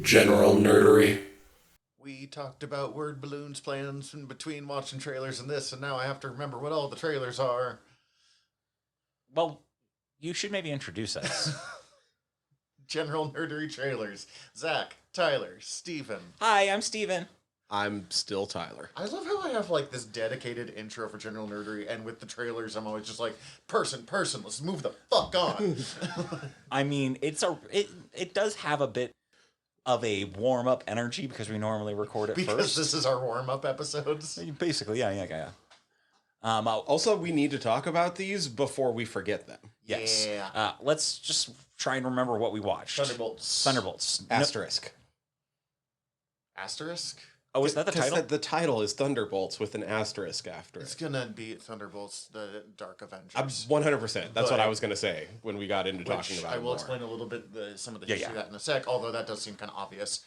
General Nerdery. We talked about word balloons plans in between watching trailers and this, and now I have to remember what all the trailers are. Well, you should maybe introduce us. General Nerdery trailers. Zach, Tyler, Steven. Hi, I'm Steven. I'm still Tyler. I love how I have like this dedicated intro for General Nerdery, and with the trailers, I'm always just like, person, let's move the fuck on. I mean, it does have a bit of a warm-up energy because we normally record it because first. This is our warm-up episodes. Basically, yeah. Also, we need to talk about these before we forget them. Yes. Yeah. Let's just try and remember what we watched. Thunderbolts. Asterisk. Asterisk? Oh, is that the title? The title is Thunderbolts with an asterisk after It's it. gonna be Thunderbolts, the Dark Avengers. 100%. That's what I was going to say when we got into talking about it. I will more. explain a little bit some of the history of yeah. that in a sec, although that does seem kind of obvious.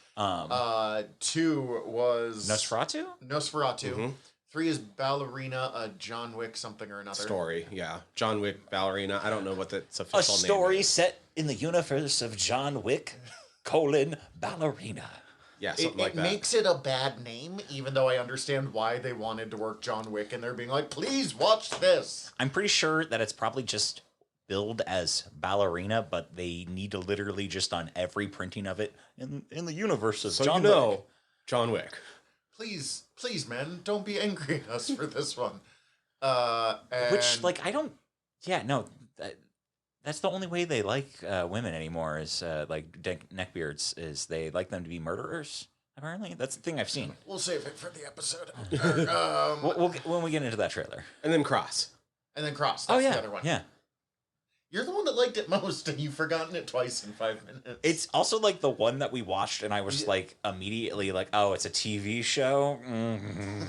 2 was Nosferatu? Nosferatu. Mm-hmm. 3 is Ballerina, a John Wick something or another. Story, yeah. John Wick, Ballerina. I don't know what its official A name story is. set in the universe of John Wick, Ballerina. Yeah, something like It that. makes it a bad name, even though I understand why they wanted to work John Wick, and they're being like, please watch this. I'm pretty sure that it's probably just billed as Ballerina, but they need to literally just on every printing of it in the universe of so John Wick. John Wick. Please, man, don't be angry at us for this one. Which, like, I don't... Yeah, no, that's the only way they like women anymore is, like, neckbeards, is they like them to be murderers, apparently. That's the thing I've seen. We'll save it for the episode. When we get into that trailer. And then Cross. And then Cross, that's the other one. Yeah. You're the one that liked it most, and you've forgotten it twice in 5 minutes. It's also like the one that we watched, and I was like immediately like, "Oh, it's a TV show," and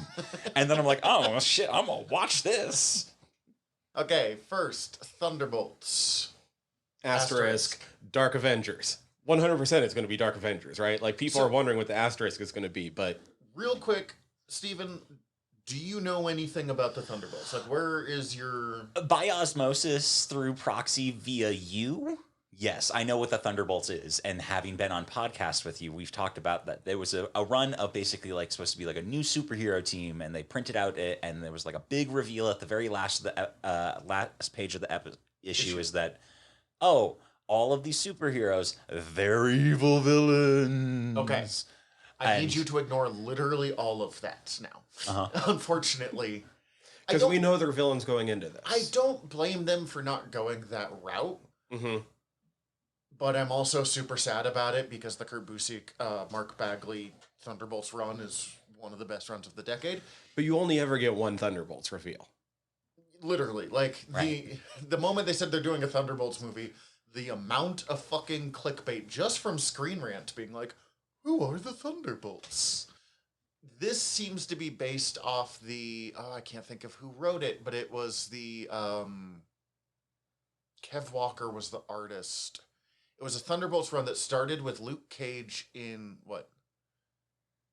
then I'm like, "Oh shit, I'm gonna watch this." Okay, first Thunderbolts. Asterisk. Dark Avengers. 100% it's going to be Dark Avengers, right? Like, people are wondering what the asterisk is going to be, but... Real quick, Steven, do you know anything about the Thunderbolts? Like, where is your... By osmosis, through proxy via you? Yes, I know what the Thunderbolts is, and having been on podcast with you, we've talked about that. There was a run of basically like supposed to be like a new superhero team, and they printed out it, and there was like a big reveal at the very last of the last page of the issue is that, oh, all of these superheroes, they're evil villains. Okay. I need you to ignore literally all of that now. Unfortunately. Because we know they're villains going into this. I don't blame them for not going that route. Mm-hmm. But I'm also super sad about it because the Kurt Busiek, Mark Bagley Thunderbolts run is one of the best runs of the decade. But you only ever get one Thunderbolts reveal. Literally. Like, Right. the moment they said they're doing a Thunderbolts movie, the amount of fucking clickbait just from Screen Rant being like, who are the Thunderbolts? This seems to be based off the... Oh, I can't think of who wrote it, but it was the... Kev Walker was the artist. It was a Thunderbolts run that started with Luke Cage in, what?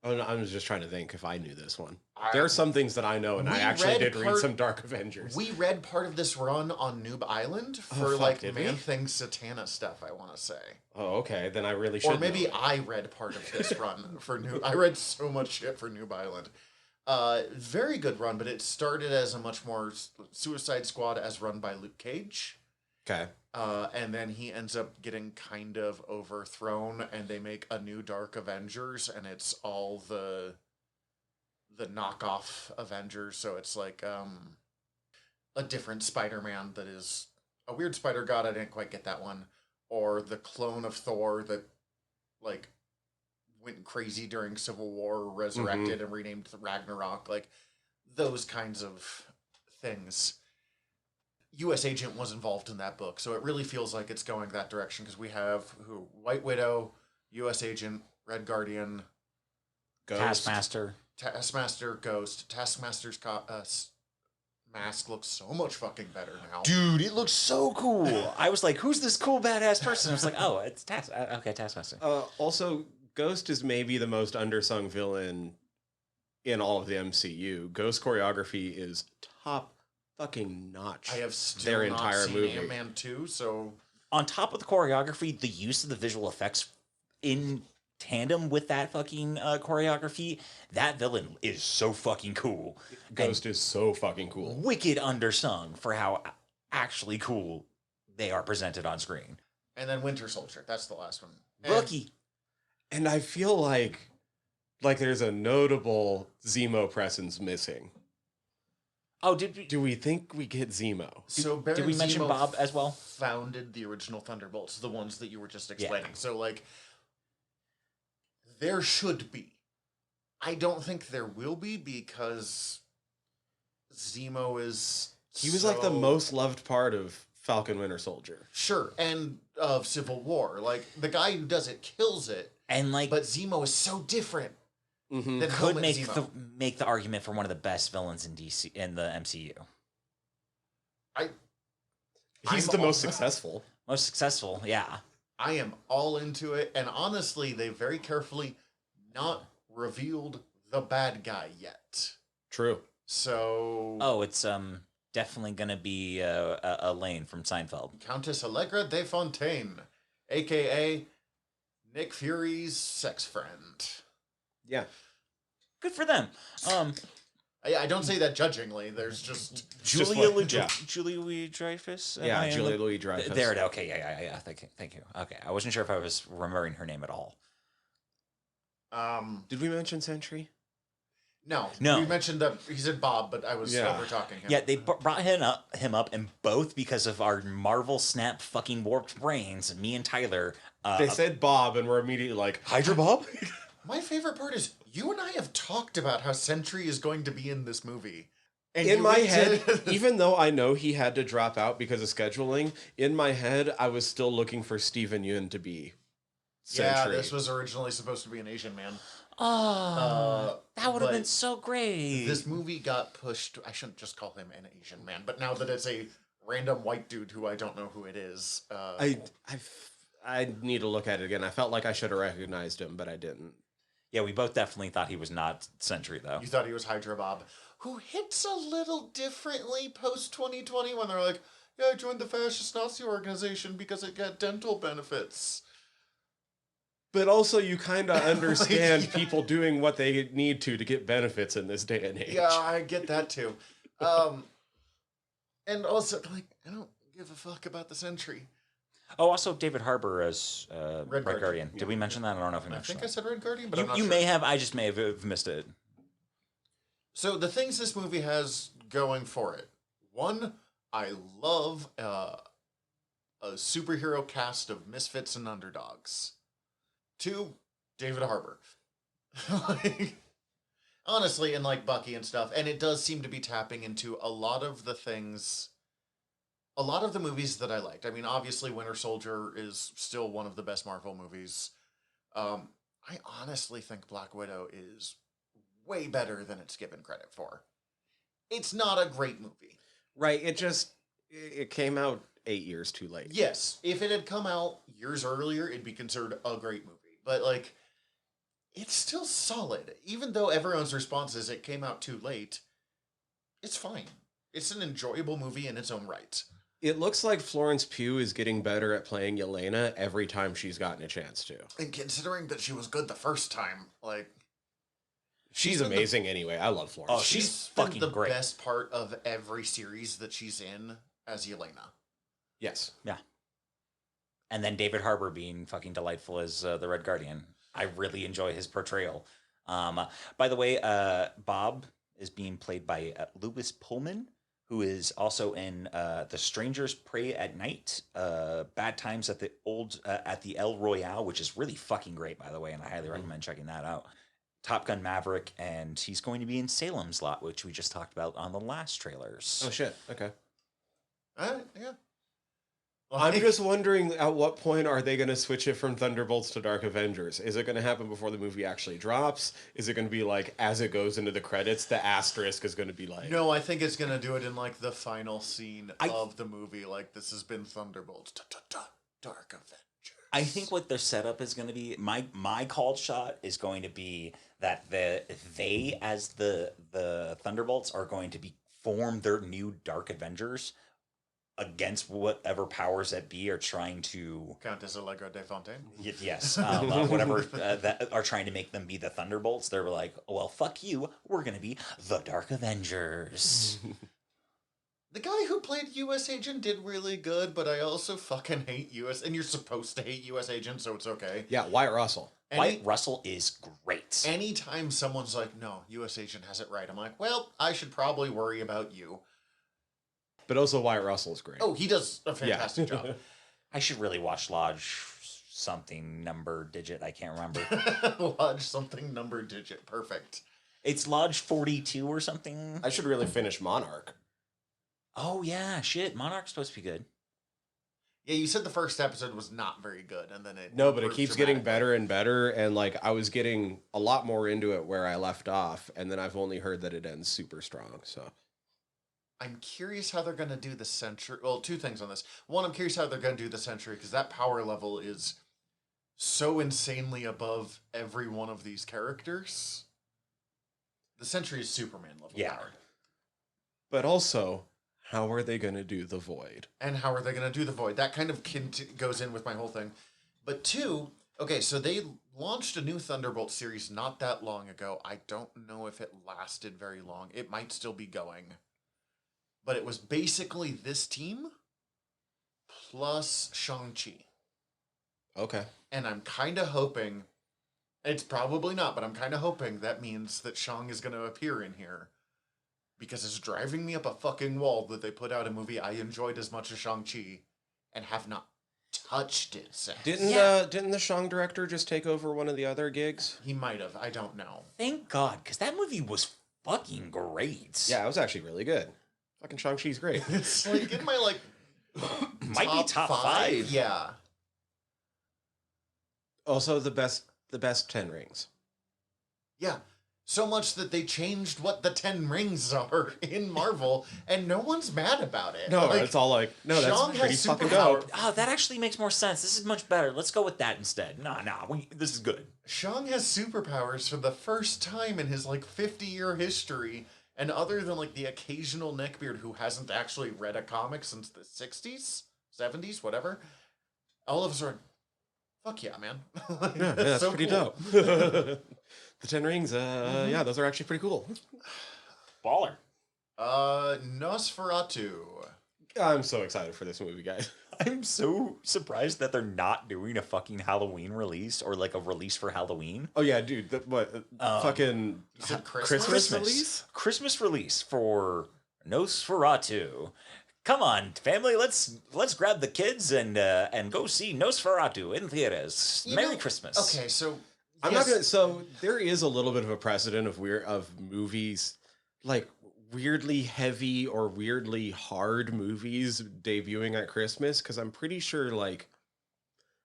Oh, no, I was just trying to think if I knew this one. There are some things that I know, and I actually did read some Dark Avengers. We read part of this run on Noob Island for, Man-Thing Satana stuff, I want to say. Oh, okay. Then I really should Or maybe know. I read part of this run for Noob... I read so much shit for Noob Island. Very good run, but it started as a much more Suicide Squad as run by Luke Cage. Okay. And then he ends up getting kind of overthrown, and they make a new Dark Avengers, and it's all the knockoff Avengers. So it's like a different Spider-Man that is a weird spider god. I didn't quite get that one. Or the clone of Thor that like went crazy during Civil War, resurrected and renamed Ragnarok. Like those kinds of things. U.S. Agent was involved in that book, so it really feels like it's going that direction because we have White Widow, U.S. Agent, Red Guardian, Ghost. Taskmaster, Ghost. Taskmaster's mask looks so much fucking better now. Dude, it looks so cool. I was like, who's this cool badass person? I was like, oh, it's Taskmaster. Also, Ghost is maybe the most undersung villain in all of the MCU. Ghost choreography is top fucking notch. I have still their not entire seen movie. Ant-Man 2, so... On top of the choreography, the use of the visual effects in tandem with that fucking choreography, that villain is so fucking cool. Ghost is so fucking cool. Wicked undersung for how actually cool they are presented on screen. And then Winter Soldier. That's the last one. Rookie. And I feel like there's a notable Zemo presence missing. Oh, Do we think we get Zemo? So Baron did we mention Zemo Bob as well? Founded the original Thunderbolts, the ones that you were just explaining. Yeah. So, like, there should be. I don't think there will be because Zemo is. He was like the most loved part of Falcon Winter Soldier. Sure, and of Civil War. Like, the guy who does it kills it, And like, but Zemo is so different. Mm-hmm. Than could Helmet make Zemo. make the argument for one of the best villains in DC in the MCU. He's I'm the most all- successful. Most successful, yeah. I am all into it, and honestly, they very carefully not revealed the bad guy yet. True. So, Oh, it's definitely gonna be Elaine from Seinfeld. Countess Allegra de Fontaine, aka Nick Fury's sex friend. Yeah. Good for them. I don't say that judgingly. There's just Julia like- yeah. Julia Louis-Dreyfus. Yeah, Julia Louis-Dreyfus. There it. Okay, yeah. Thank you. Okay, I wasn't sure if I was remembering her name at all. Did we mention Sentry? No. No. We mentioned that he said Bob, but I was Yeah. over talking him. Yeah, they brought him up, and both because of our Marvel Snap fucking warped brains. Me and Tyler. They said Bob, and we're immediately like, Hydra Bob? My favorite part is you and I have talked about how Sentry is going to be in this movie. And In you my went head, to- even though I know he had to drop out because of scheduling, in my head, I was still looking for Steven Yeun to be yeah, Sentry. this was originally supposed to be an Asian man. That would have been but so great. This movie got pushed. I shouldn't just call him an Asian man, but now that it's a random white dude who I don't know who it is, I need to look at it again. I felt like I should have recognized him, but I didn't. Yeah, we both definitely thought he was not Sentry, though. you thought he was Hydra Bob, who hits a little differently post 2020 when they're like, "Yeah, I joined the fascist Nazi organization because it got dental benefits." But also, you kind of understand Yeah. people doing what they need to get benefits in this day and age. Yeah, I get that too. And also, like, I don't give a fuck about the Sentry. Oh, also David Harbour as Red Guardian. Guardian. Did we mention that? I don't know if we I mentioned think I that. said Red Guardian, but I'm not You sure. may have. I just may have missed it. So the things this movie has going for it. One, I love a superhero cast of misfits and underdogs. Two, David Harbour. Like, honestly, and like Bucky and stuff. And it does seem to be tapping into a lot of the things, a lot of the movies that I liked. I mean, obviously, Winter Soldier is still one of the best Marvel movies. I honestly think Black Widow is way better than it's given credit for. It's not a great movie. Right, it came out 8 years too late. Yes, if it had come out years earlier, it'd be considered a great movie. But, like, it's still solid. Even though everyone's response is it came out too late, it's fine. It's an enjoyable movie in its own right. It looks like Florence Pugh is getting better at playing Yelena every time she's gotten a chance to. And considering that she was good the first time, like... She's been the- amazing anyway. I love Florence. Oh, Pugh. she's been fucking the great. best part of every series that she's in as Yelena. Yes. And then David Harbour being fucking delightful as the Red Guardian. I really enjoy his portrayal. By the way, Bob is being played by Louis Pullman, who is also in The Strangers Prey at Night, Bad Times at the El Royale, which is really fucking great, by the way, and I highly recommend checking that out. Top Gun Maverick, and he's going to be in Salem's Lot, which we just talked about on the last trailers. Oh, shit. Okay. Yeah. I'm Like- just wondering at what point are they going to switch it from Thunderbolts to Dark Avengers? Is it going to happen before the movie actually drops? Is it going to be like as it goes into the credits, the asterisk is going to be like... No, I think it's gonna do it in like the final scene I- of the movie. Like, this has been Thunderbolts, Dark Avengers. I think what their setup is going to be, my called shot is going to be that they as the Thunderbolts are going to form their new Dark Avengers against whatever powers that be are trying to Countess Allegra de Fontaine. yes, whatever that are trying to make them be the Thunderbolts. They're like, well, fuck you. We're gonna be the Dark Avengers. The guy who played U.S. Agent did really good, but I also fucking hate U.S. And you're supposed to hate U.S. Agent, so it's okay. Yeah, Wyatt Russell. Wyatt Russell is great. Anytime someone's like, no, U.S. Agent has it right, I'm like, well, I should probably worry about you. But also Wyatt Russell's great. Oh, he does a fantastic job. I should really watch Lodge something number digit. I can't remember. Lodge something number digit. Perfect. It's Lodge 42 or something. I should really finish Monarch. Oh, yeah. Shit. Monarch's supposed to be good. Yeah, you said the first episode was not very good, and then it... No, but it improved keeps getting dramatically. better and better, and, like, I was getting a lot more into it where I left off, and then I've only heard that it ends super strong, so... I'm curious how they're going to do the Sentry... Well, two things on this. One, I'm curious how they're going to do the Sentry, because that power level is so insanely above every one of these characters. The Sentry is Superman level powered. But also, how are they going to do the Void? And how are they going to do the Void? That kind of goes in with my whole thing. But two, okay, so they launched a new Thunderbolt series not that long ago. I don't know if it lasted very long. It might still be going. But it was basically this team plus Shang-Chi. Okay. And I'm kind of hoping, it's probably not, but I'm kind of hoping that means that Shang is going to appear in here. Because it's driving me up a fucking wall that they put out a movie I enjoyed as much as Shang-Chi and have not touched it since. Didn't the Shang director just take over one of the other gigs? He might have. I don't know. Thank God, because that movie was fucking great. Yeah, it was actually really good. Fucking Shang-Chi's great. It's like in my, like, Might be top five. Yeah. Also, the best 10 rings. Yeah. So much that they changed what the 10 rings are in Marvel, and no one's mad about it. No, Like, it's all like, no, that's Shang pretty has fucking superpower. dope. Oh, that actually makes more sense. This is much better. Let's go with that instead. This is good. Shang has superpowers for the first time in his, like, 50-year history, and other than, like, the occasional neckbeard who hasn't actually read a comic since the 60s, 70s, whatever, all of us are, fuck yeah, man. Like, Yeah, that's so pretty cool. dope. The 10 rings, yeah, those are actually pretty cool. Baller. Nosferatu. I'm so excited for this movie, guys. I'm so surprised that they're not doing a fucking Halloween release or like a release for Halloween. Oh yeah, dude, fucking Is it Christmas? release? Christmas release for Nosferatu. Come on, family, let's grab the kids and go see Nosferatu in theaters. Merry Christmas. Okay, so I'm not gonna. So there is a little bit of a precedent of movies like weirdly heavy or weirdly hard movies debuting at Christmas, because I'm pretty sure, like,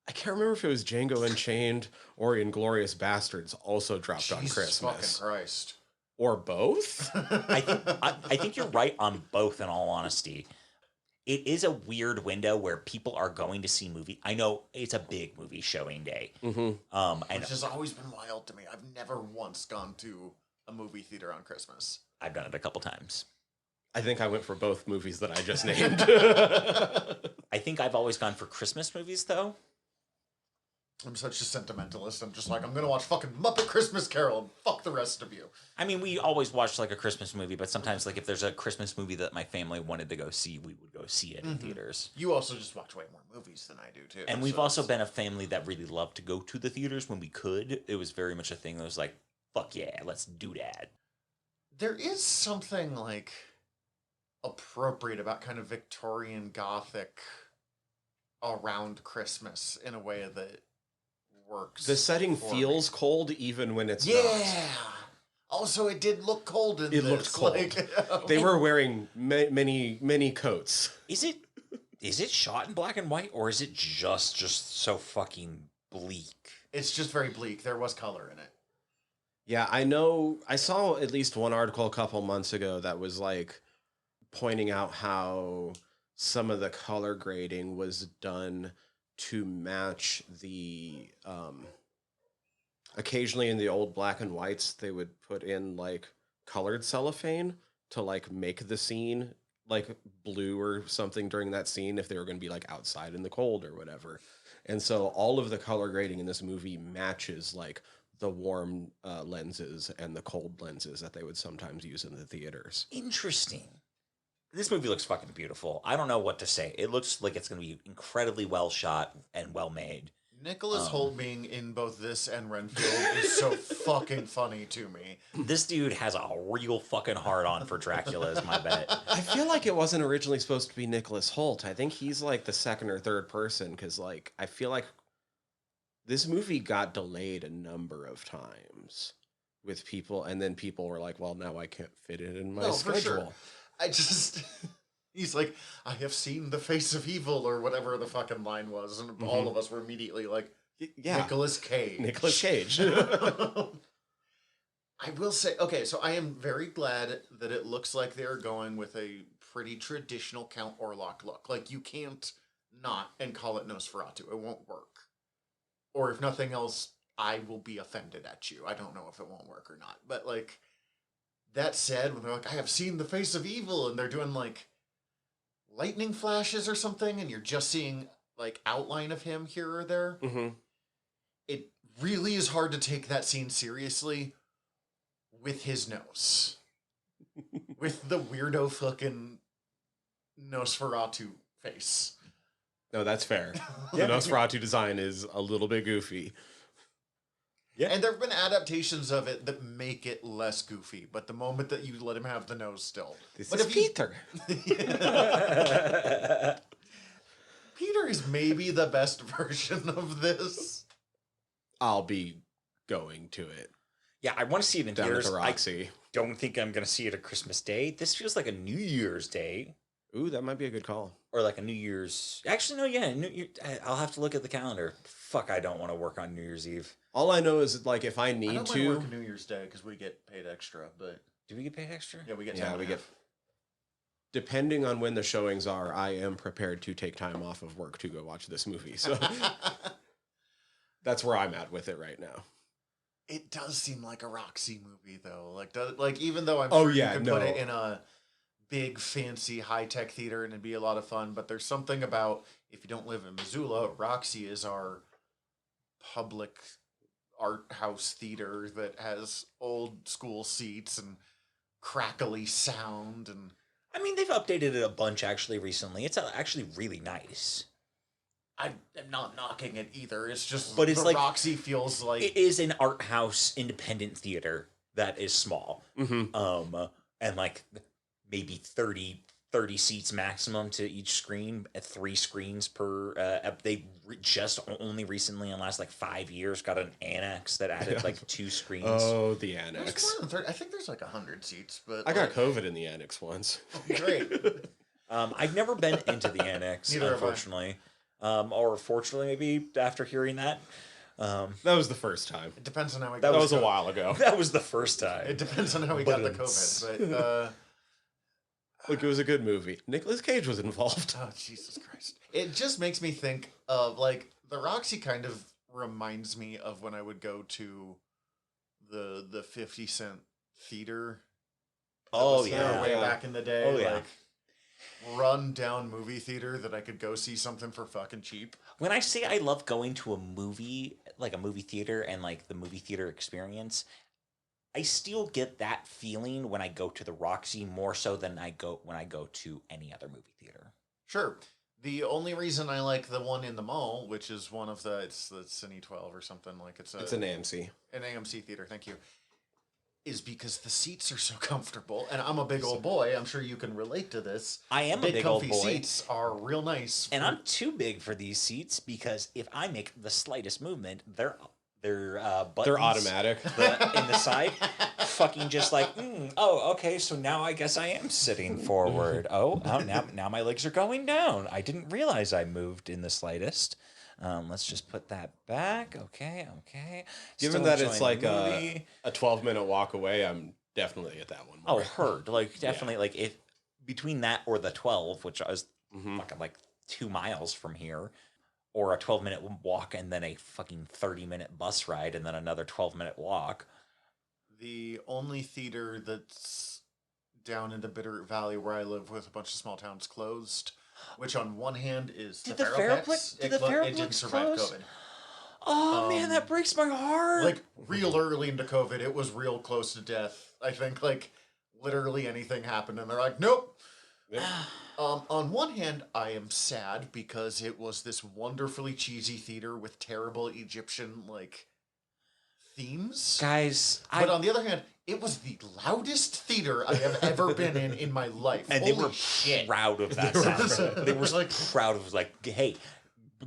I can't remember if it was Django Unchained or Inglourious Bastards also dropped on Jesus Christmas, fucking Christ. or both. I think you're right on both, in all honesty. It is a weird window where people are going to see movie. I know it's a big movie showing day. Mm-hmm. And Which has always been wild to me. I've never once gone to a movie theater on Christmas. I've done it a couple times. I think I went for both movies that I just named. I think I've always gone for Christmas movies, though. I'm such a sentimentalist. I'm just like, I'm gonna watch fucking Muppet Christmas Carol and fuck the rest of you. I mean, we always watch like a Christmas movie, but sometimes, like, if there's a Christmas movie that my family wanted to go see, we would go see it in theaters. You also just watch way more movies than I do, too. And we've so also it's- been a family that really loved to go to the theaters when we could. It was very much a thing that was like, fuck yeah, let's do that. There is something, like, appropriate about kind of Victorian Gothic around Christmas in a way that works. The setting for feels me. cold even when it's Yeah. not. Also, it did look cold in It this. looked cold. Like, They were wearing many coats. Is it shot in black and white, or is it just so fucking bleak? It's just very bleak. There was color in it. Yeah, I know. I saw at least one article a couple months ago that was like pointing out how some of the color grading was done to match the occasionally in the old black and whites they would put in like colored cellophane to like make the scene like blue or something during that scene if they were going to be like outside in the cold or whatever. And so all of the color grading in this movie matches like the warm lenses and the cold lenses that they would sometimes use in the theaters. Interesting. This movie looks fucking beautiful. I don't know what to say. It looks like it's going to be incredibly well shot and well made. Nicholas Hoult being in both this and Renfield is so fucking funny to me. This dude has a real fucking hard on for Dracula, is my bet. I feel like it wasn't originally supposed to be Nicholas Hoult. I think he's like the second or third person because like I feel like this movie got delayed a number of times with people, and then people were like, well, now I can't fit it in my schedule. For sure. I just... He's like, I have seen the face of evil, or whatever the fucking line was, and all of us were immediately like, yeah, Nicolas Cage. Nicolas Cage. I will say, okay, so I am very glad that it looks like they're going with a pretty traditional Count Orlok look. Like, you can't not and call it Nosferatu. It won't work. Or if nothing else, I will be offended at you. I don't know if it won't work or not. But, like, that said, when they're like, I have seen the face of evil, and they're doing, like, lightning flashes or something, and you're just seeing like outline of him here or there. It really is hard to take that scene seriously with his nose, with the weirdo fucking Nosferatu face. No, that's fair. The Nosferatu design is a little bit goofy. Yeah, and there have been adaptations of it that make it less goofy, but the moment that you let him have the nose still. This is Peter. Peter is maybe the best version of this. I'll be going to it. Yeah, I want to see it in down theaters. At the Roxy. I don't think I'm going to see it at Christmas Day. This feels like a New Year's Day. Ooh, that might be a good call. Or like a New Year's... Actually, no, yeah. I'll have to look at the calendar. Fuck, I don't want to work on New Year's Eve. All I know is, like, if I need I don't to... work New Year's Day because we get paid extra, but... Do we get paid extra? Yeah, we get 10 Yeah, we get... Depending on when the showings are, I am prepared to take time off of work to go watch this movie. So that's where I'm at with it right now. It does seem like a Roxy movie, though. Like even though I'm sure you could put it in a big, fancy, high-tech theater and it'd be a lot of fun, but there's something about, if you don't live in Missoula, Roxy is our public art house theater that has old school seats and crackly sound. And I mean, they've updated it a bunch, actually, recently. It's actually really nice. I am not knocking it either. It's just, but it's like Roxy feels like it is an art house independent theater that is small, and like maybe 30 seats maximum to each screen, at 3 screens per. They just only recently, in the last like 5 years, got an annex that added like 2 screens. Oh, the annex! More than 30. I think there's like 100 seats, but I got COVID in the annex once. Great. I've never been into the annex, unfortunately. Or fortunately, maybe after hearing that. That was the first time. It depends on how we got. That was a while ago. That was the first time. It depends on how we got the COVID. But look, it was a good movie. Nicolas Cage was involved. Oh, Jesus Christ! It just makes me think of like the Roxy. Kind of reminds me of when I would go to the 50-cent theater. Oh yeah, way back in the day. Oh yeah. Like, run down movie theater that I could go see something for fucking cheap. When I say I love going to a movie, like a movie theater and like the movie theater experience, I still get that feeling when I go to the Roxy more so than when I go to any other movie theater. Sure. The only reason I like the one in the mall, which is one of it's the Cine 12 or something, like it's an AMC. An AMC theater, thank you. Is because the seats are so comfortable, and I'm a big old boy. I'm sure you can relate to this. I am a big old boy. Seats are real nice, and I'm too big for these seats because if I make the slightest movement, they're buttons, they're automatic in the side, fucking just like, oh, okay, so now I guess I am sitting forward. Now my legs are going down. I didn't realize I moved in the slightest. Let's just put that back. Okay. Given that it's like a 12-minute walk away, I'm definitely at that one. More. Oh, heard. Like, definitely, like, if between that or the 12, which I was fucking like 2 miles from here, or a 12-minute walk and then a fucking 30-minute bus ride and then another 12-minute walk. The only theater that's down in the Bitterroot Valley where I live with a bunch of small towns closed, which on one hand is Did the the Ferroplex. Did the Ferroplex It didn't survive close? COVID. Oh man, that breaks my heart. Like real early into COVID, it was real close to death. I think like literally anything happened and they're like, nope. Yep. On one hand, I am sad because it was this wonderfully cheesy theater with terrible Egyptian like themes. Guys, But on the other hand, it was the loudest theater I have ever been in my life. and Holy they were shit. proud of that sound. They were like proud of like, hey,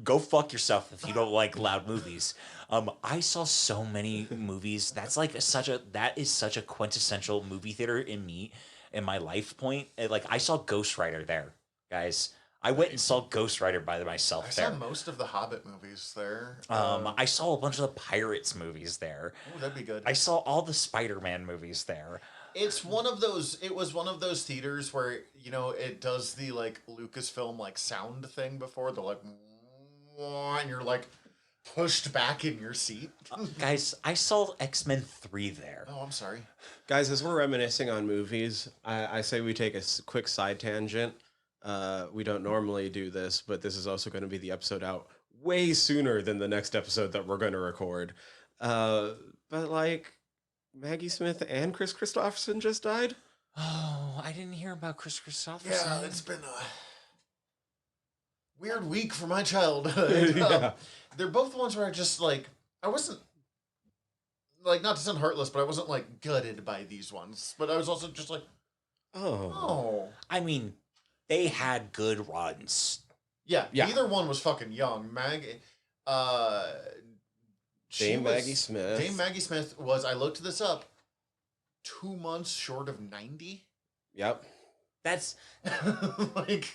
go fuck yourself if you don't like loud movies. I saw so many movies. That is such a quintessential movie theater in my life point. Like I saw Ghost Rider there, guys. I went and saw Ghost Rider by myself I there. saw most of the Hobbit movies there. I saw a bunch of the Pirates movies there. Ooh, that'd be good. I saw all the Spider-Man movies there. It was one of those theaters where, you know, it does the like Lucasfilm like sound thing before the like, and you're like pushed back in your seat. Guys, I saw X-Men 3 there. Oh, I'm sorry. Guys, as we're reminiscing on movies, I say we take a quick side tangent. We don't normally do this, but this is also going to be the episode out way sooner than the next episode that we're going to record. But like, Maggie Smith and Chris Christopherson just died. Oh, I didn't hear about Chris Christopherson. Yeah, it's been a weird week for my childhood. Yeah. They're both the ones where I just like, I wasn't like, not to sound heartless, but I wasn't like gutted by these ones. But I was also just like, oh. I mean, they had good runs. Yeah, Yeah. either one was fucking young. Dame Maggie Smith. Dame Maggie Smith was, I looked this up, 2 months short of 90. Yep. That's Like,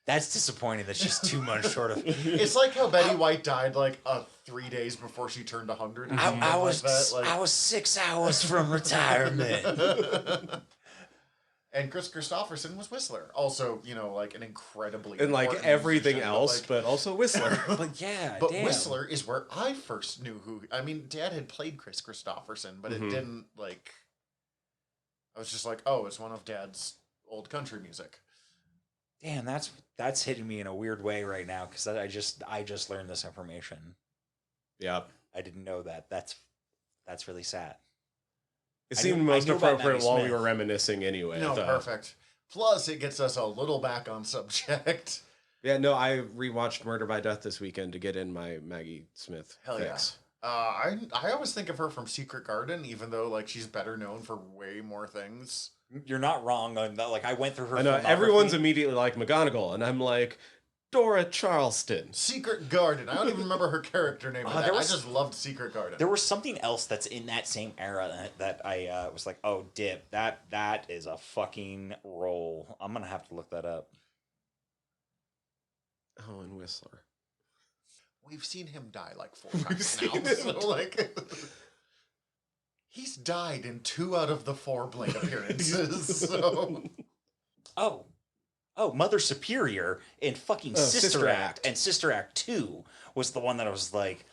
that's disappointing that she's 2 months short of. it's like how Betty White died like 3 days before she turned 100. or something I like was that. Like, I was 6 hours from retirement. And Chris Christopherson was Whistler. Also, you know, like an incredibly And like important everything musician, else, like, but also Whistler. But yeah, but damn. Whistler is where I first knew who. I mean, Dad had played Chris Christopherson, but Mhm. it didn't like. I was just like, oh, it's one of Dad's old country music. Damn, that's hitting me in a weird way right now because I just learned this information. Yep. I didn't know that. That's really sad. It I seemed knew- most I knew about appropriate Maggie while we Smith. were reminiscing anyway. No, though. perfect. Plus, it gets us a little back on subject. Yeah, no, I rewatched Murder by Death this weekend to get in my Maggie Smith Hell fix. I always think of her from Secret Garden, even though like she's better known for way more things. You're not wrong on that. Like I went through her. I know filmography. everyone's immediately like McGonagall, and I'm like Dora Charleston. Secret Garden. I don't even remember her character name. In that. there I was- just loved Secret Garden. There was something else that's in that same era that I was like, oh, dip. That is a fucking role. I'm gonna have to look that up. Oh, and Whistler. We've seen him die like 4 times now. So like, he's died in 2 out of the 4 Blade appearances. So Oh, Mother Superior in fucking Sister, Sister Act. Act. And Sister Act 2 was the one that I was like,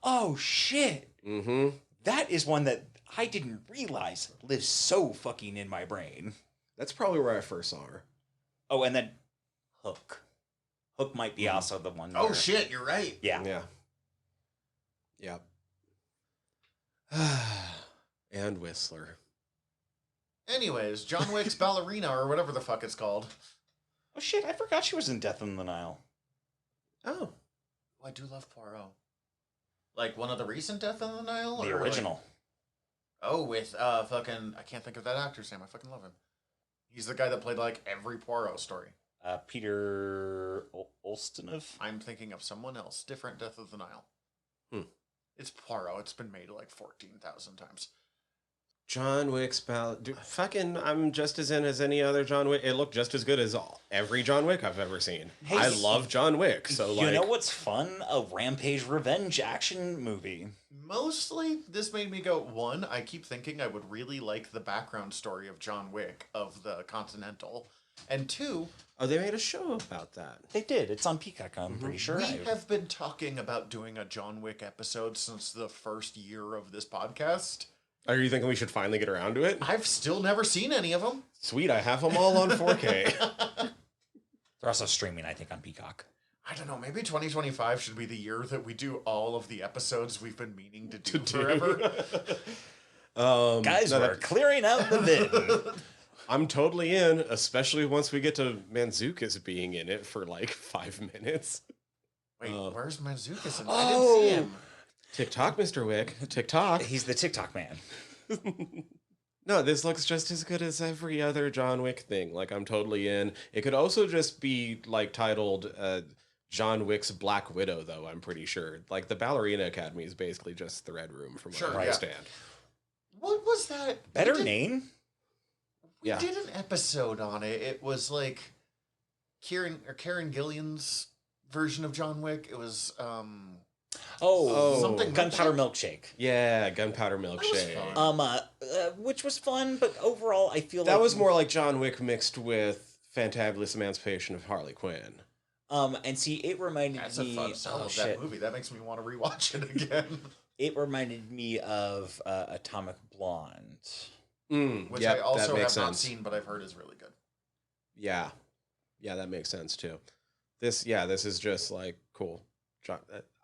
oh shit. Mm-hmm. That is one that I didn't realize lives so fucking in my brain. That's probably where I first saw her. Oh, and then Hook. Hook might be also the one. oh where- shit, you're right. Yeah. Yeah. And Whistler. Anyways, John Wick's Ballerina or whatever the fuck it's called. Oh shit, I forgot she was in Death in the Nile. Oh. Oh, I do love Poirot. Like one of the recent Death in the Nile? The or, like- original. oh, with fucking I can't think of that actor's name. I fucking love him. He's the guy that played like every Poirot story. Peter Ustinov. I'm thinking of someone else. Different Death of the Nile. It's Poirot. It's been made like 14,000 times. John Wick's fucking, I'm just as in as any other John Wick. It looked just as good as every John Wick I've ever seen. Hey, I love John Wick, so You like, know what's fun? A Rampage revenge action movie. Mostly, this made me go, one, I keep thinking I would really like the background story of John Wick of the Continental. And two, oh, they made a show about that. They did. It's on Peacock, I'm pretty sure. we have been talking about doing a John Wick episode since the first year of this podcast. Are you thinking we should finally get around to it? I've still never seen any of them. Sweet, I have them all on 4K. They're also streaming, I think, on Peacock. I don't know. Maybe 2025 should be the year that we do all of the episodes we've been meaning to do forever. Guys, we're clearing out the bin. I'm totally in, especially once we get to Mantzoukas being in it for like 5 minutes. Wait, where's Mantzoukas? I didn't Oh! see him. TikTok, Mr. Wick. TikTok. He's the TikTok man. No, this looks just as good as every other John Wick thing. Like, I'm totally in. It could also just be, like, titled John Wick's Black Widow, though, I'm pretty sure. Like, the Ballerina Academy is basically just the Red Room, from what I understand. What was that? Better name? We did an episode on it. It was, like, Karen Gillian's version of John Wick. It was, something Gunpowder Milkshake. Yeah, Gunpowder Milkshake. Which was fun, but overall, I feel that was more like John Wick mixed with Fantabulous Emancipation of Harley Quinn. And see, it reminded That's me. a fun sell of that movie. That makes me want to rewatch it again. It reminded me of Atomic Blonde, which I also have not seen, but I've heard is really good. Yeah, that makes sense too. This is just like cool.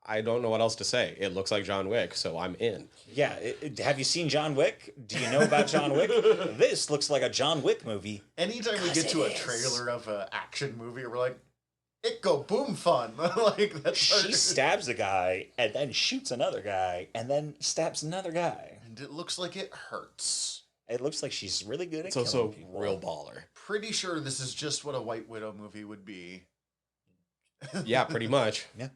I don't know what else to say. It looks like John Wick, so I'm in. Yeah. Have you seen John Wick? Do you know about John Wick? This looks like a John Wick movie. Anytime we get to a trailer of an action movie, we're like, it go boom fun. Like that's she stabs a guy and then shoots another guy and then stabs another guy. And it looks like it hurts. It looks like she's really good at it's killing also people. Real baller. Pretty sure this is just what a White Widow movie would be. Yeah, pretty much. Yeah.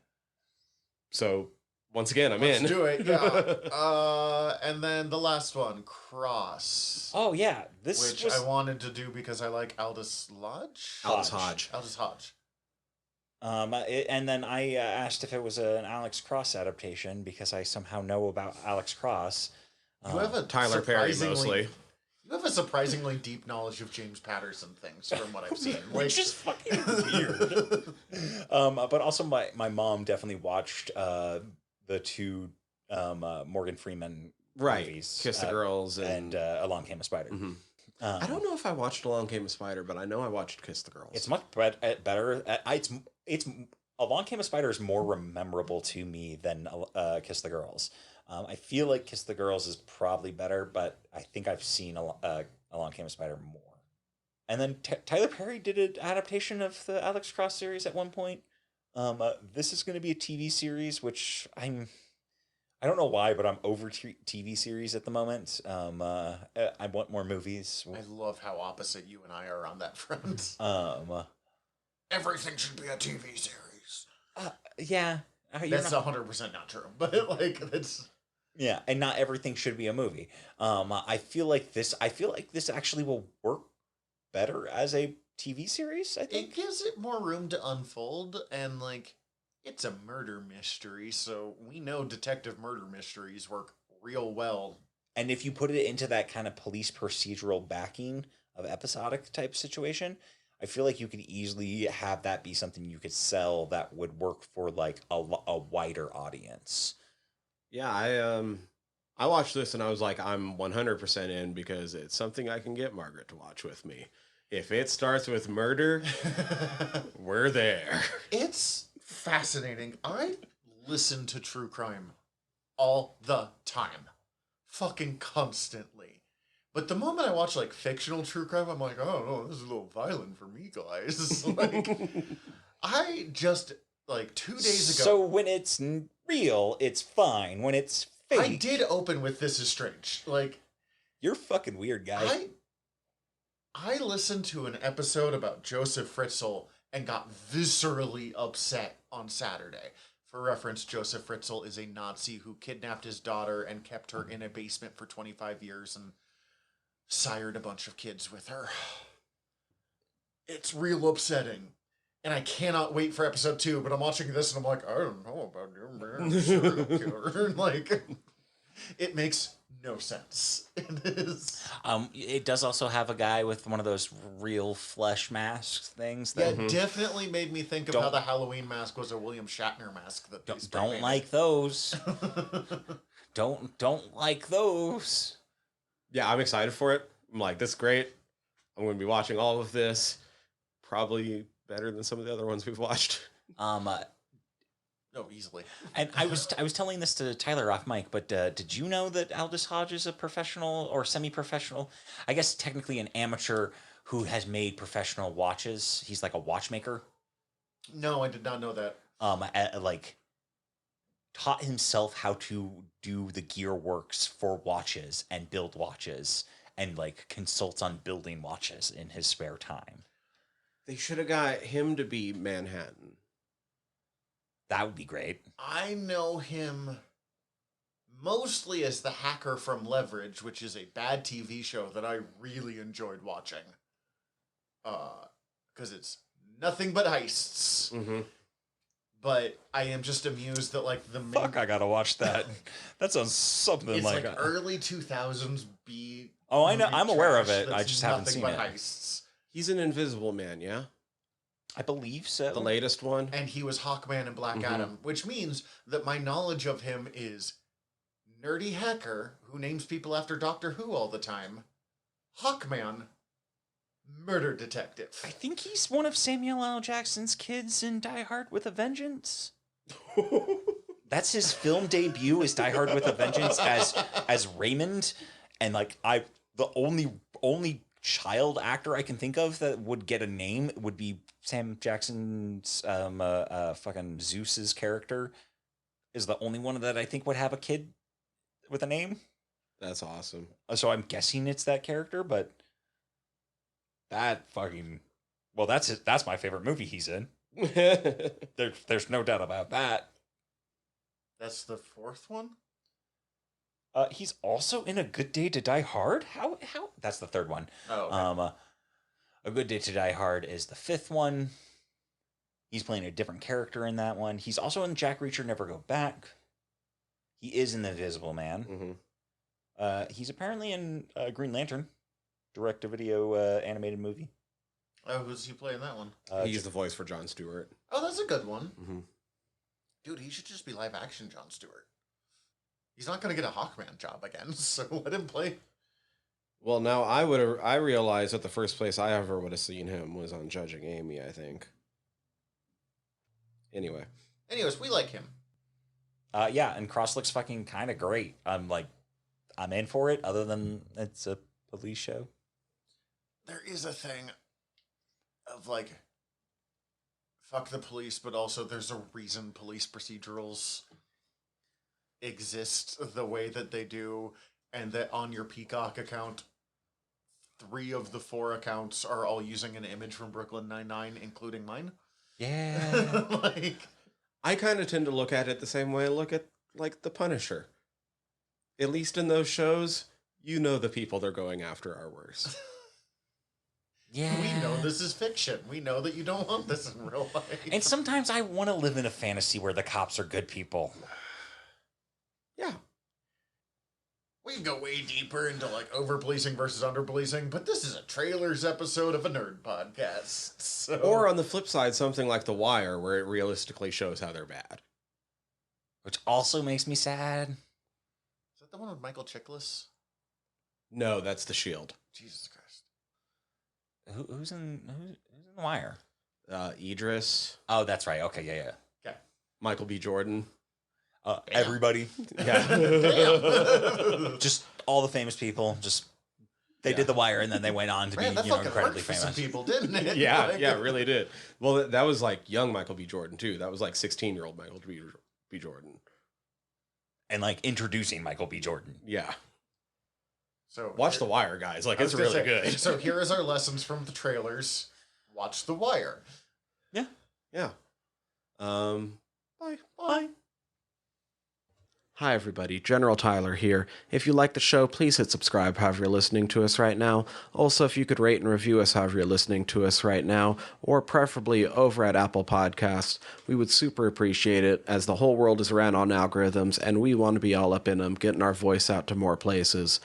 So, once again, Let's in. do it, yeah. And then the last one, Cross. Oh, yeah. Which I wanted to do because I like Aldous Hodge. Aldous Hodge. And then I asked if it was an Alex Cross adaptation because I somehow know about Alex Cross. You have a Tyler Perry, mostly. You have a surprisingly deep knowledge of James Patterson things from what I've seen. Which is fucking weird. But also my mom definitely watched the two Morgan Freeman movies. Kiss the Girls and Along Came a Spider. Mm-hmm. I don't know if I watched Along Came a Spider, but I know I watched Kiss the Girls. It's much better. It's Along Came a Spider is more memorable to me than Kiss the Girls. I feel like Kiss the Girls is probably better, but I think I've seen Along Came a Spider more. And then Tyler Perry did an adaptation of the Alex Cross series at one point. This is going to be a TV series, which I don't know why, but I'm over TV series at the moment. I want more movies. I love how opposite you and I are on that front. Everything should be a TV series. Yeah. That's 100% not true, but that's... Yeah, and not everything should be a movie. I feel like this actually will work better as a TV series, I think. It gives it more room to unfold, and, it's a murder mystery, so we know detective murder mysteries work real well. And if you put it into that kind of police procedural backing of episodic type situation, I feel like you could easily have that be something you could sell that would work for, a wider audience. Yeah, I watched this and I was like, I'm 100% in because it's something I can get Margaret to watch with me. If it starts with murder, we're there. It's fascinating. I listen to true crime all the time. Fucking constantly. But the moment I watch, fictional true crime, I'm like, oh, no, this is a little violent for me, guys. I just, 2 days ago... So when it's real, it's fine. When it's fake... I did open with This Is Strange. You're fucking weird, guy. I listened to an episode about Joseph Fritzl and got viscerally upset on Saturday. For reference, Joseph Fritzl is a Nazi who kidnapped his daughter and kept her in a basement for 25 years and sired a bunch of kids with her. It's real upsetting. And I cannot wait for episode 2, but I'm watching this and I'm like, I don't know about you, man. Serial killer. It makes no sense. It is. It does also have a guy with one of those real flesh mask things. That definitely made me think of how the Halloween mask was a William Shatner mask. That don't like those. don't like those. Yeah, I'm excited for it. I'm like, this is great. I'm going to be watching all of this. Probably better than some of the other ones we've watched. No, easily. And I was telling this to Tyler off mic, but did you know that Aldous Hodge is a professional or semi-professional? I guess technically an amateur who has made professional watches. He's like a watchmaker. No, I did not know that. Like taught himself how to do the gear works for watches and build watches, and like consults on building watches in his spare time. They should have got him to be Manhattan. That would be great. I know him mostly as the hacker from Leverage, which is a bad TV show that I really enjoyed watching. Because it's nothing but heists. Mm-hmm. But I am just amused that, like, the main... Fuck, I gotta watch that. That sounds something It's like that. early 2000s B... Oh, I know. movie I'm aware of trash it. I that's just haven't nothing seen but it. heists. He's an Invisible Man, yeah? I believe so. The latest one? And he was Hawkman and Black Adam, which means that my knowledge of him is nerdy hacker who names people after Doctor Who all the time, Hawkman, murder detective. I think he's one of Samuel L. Jackson's kids in Die Hard with a Vengeance. That's his film debut, is Die Hard with a Vengeance as Raymond, and like the only child actor I can think of that would get a name would be Sam Jackson's fucking Zeus's character is the only one that I think would have a kid with a name. That's awesome. So I'm guessing it's that character, but that fucking that's my favorite movie he's in. There's no doubt about that. That's the fourth one? He's also in A Good Day to Die Hard. How? That's the third one. Oh, okay. A Good Day to Die Hard is the fifth one. He's playing a different character in that one. He's also in Jack Reacher Never Go Back. He is in The Invisible Man. Mm-hmm. He's apparently in Green Lantern, direct-to-video animated movie. Oh, who's he playing that one? He's the voice for Jon Stewart. Oh, that's a good one. Mm-hmm. Dude, he should just be live-action Jon Stewart. He's not going to get a Hawkman job again, so let him play. Well, now I realized that the first place I ever would have seen him was on Judging Amy, I think. Anyway. Anyways, we like him. Yeah, and Cross looks fucking kind of great. I'm in for it, other than it's a police show. There is a thing of, like, fuck the police, but also there's a reason police procedurals exist the way that they do, and that on your Peacock account, 3 of the 4 accounts are all using an image from Brooklyn Nine-Nine, including mine. Yeah. Like, I kind of tend to look at it the same way I look at, like, The Punisher. At least in those shows, you know the people they're going after are worse. Yeah. we know this is fiction. We know that you don't want this in real life. And sometimes I want to live in a fantasy where the cops are good people. Yeah. We can go way deeper into, like, over-policing versus under-policing, but this is a trailers episode of a nerd podcast. So. Or on the flip side, something like The Wire, where it realistically shows how they're bad. Which also makes me sad. Is that the one with Michael Chiklis? No, that's The Shield. Jesus Christ. Who's in The Wire? Idris. Oh, that's right. Okay, yeah. Okay. Michael B. Jordan. Everybody. Yeah. Damn. Just all the famous people. Just they did The Wire, and then they went on to Man, that be fucking incredibly worked for some famous. people, didn't it? Yeah, Like, yeah, it really did. Well, that was like young Michael B. Jordan, too. That was like 16-year-old Michael B. Jordan. And like introducing Michael B. Jordan. Yeah. So Watch The Wire, guys. Like, I was it's gonna really say, good. So here is our lessons from the trailers. Watch The Wire. Yeah. Yeah. Bye. Bye. Hi, everybody. General Tyler here. If you like the show, please hit subscribe however you're listening to us right now. Also, if you could rate and review us however you're listening to us right now, or preferably over at Apple Podcasts, we would super appreciate it, as the whole world is ran on algorithms, and we want to be all up in them, getting our voice out to more places.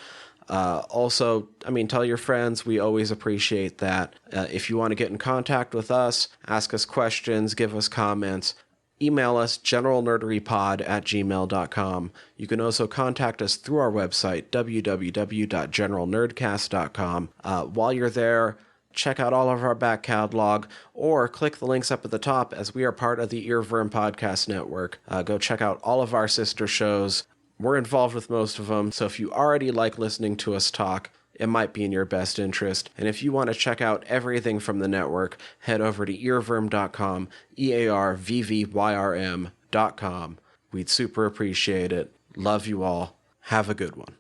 Also, tell your friends. We always appreciate that. If you want to get in contact with us, ask us questions, give us comments, email us generalnerderypod@gmail.com. You can also contact us through our website, www.generalnerdcast.com. While you're there, check out all of our back catalog, or click the links up at the top as we are part of the Earworm Podcast Network. Go check out all of our sister shows. We're involved with most of them, so if you already like listening to us talk, it might be in your best interest. And if you want to check out everything from the network, head over to earworm.com, EARVVYRM.com. We'd super appreciate it. Love you all. Have a good one.